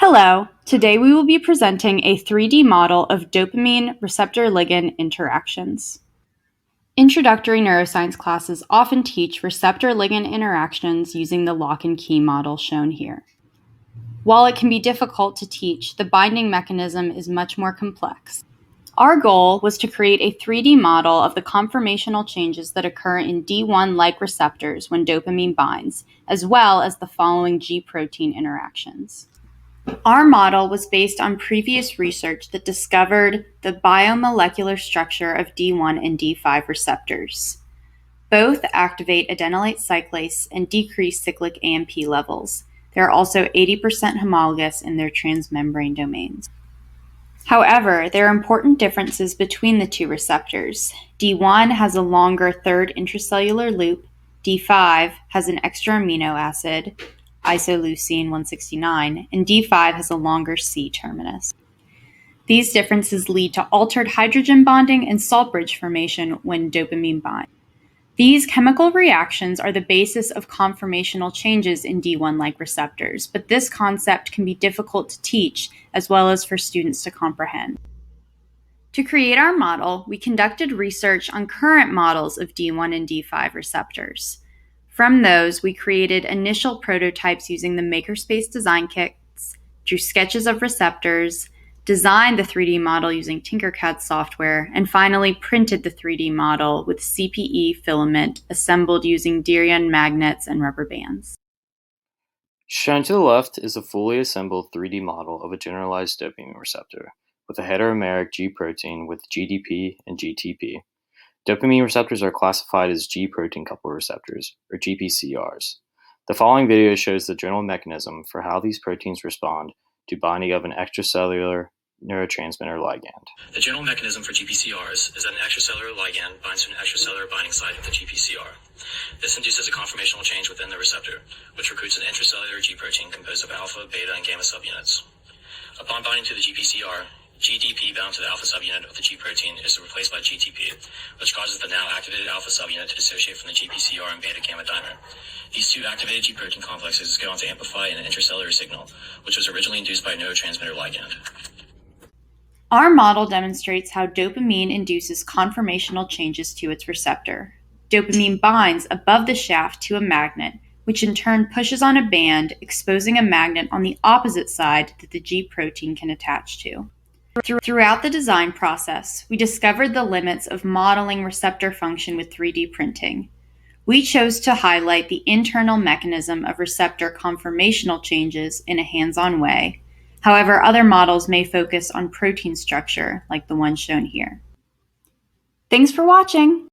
Hello, today we will be presenting a 3D model of dopamine receptor-ligand interactions. Introductory neuroscience classes often teach receptor-ligand interactions using the lock and key model shown here. While it can be difficult to teach, the binding mechanism is much more complex. Our goal was to create a 3D model of the conformational changes that occur in D1-like receptors when dopamine binds, as well as the following G protein interactions. Our model was based on previous research that discovered the biomolecular structure of D1 and D5 receptors. Both activate adenylate cyclase and decrease cyclic AMP levels. They are also 80% homologous in their transmembrane domains. However, there are important differences between the two receptors. D1 has a longer third intracellular loop, D5 has an extra amino acid, isoleucine 169, and D5 has a longer C terminus. These differences lead to altered hydrogen bonding and salt bridge formation when dopamine binds. These chemical reactions are the basis of conformational changes in D1-like receptors, but this concept can be difficult to teach as well as for students to comprehend. To create our model, we conducted research on current models of D1 and D5 receptors. From those, we created initial prototypes using the Makerspace design kits, drew sketches of receptors, designed the 3D model using Tinkercad software, and finally printed the 3D model with CPE filament assembled using Durian magnets and rubber bands. Shown to the left is a fully assembled 3D model of a generalized dopamine receptor with a heteromeric G protein with GDP and GTP. Dopamine receptors are classified as G protein coupled receptors, or GPCRs. The following video shows the general mechanism for how these proteins respond to binding of an extracellular neurotransmitter ligand. The general mechanism for GPCRs is that an extracellular ligand binds to an extracellular binding site of the GPCR. This induces a conformational change within the receptor, which recruits an intracellular G protein composed of alpha, beta, and gamma subunits. Upon binding to the GPCR, GDP bound to the alpha subunit of the G protein is replaced by GTP, which causes the now activated alpha subunit to dissociate from the GPCR and beta gamma dimer. These two activated G protein complexes go on to amplify an intracellular signal, which was originally induced by a neurotransmitter ligand. Our model demonstrates how dopamine induces conformational changes to its receptor. Dopamine binds above the shaft to a magnet, which in turn pushes on a band, exposing a magnet on the opposite side that the G protein can attach to. Throughout the design process, we discovered the limits of modeling receptor function with 3D printing. We chose to highlight the internal mechanism of receptor conformational changes in a hands-on way. However, other models may focus on protein structure, like the one shown here. Thanks for watching!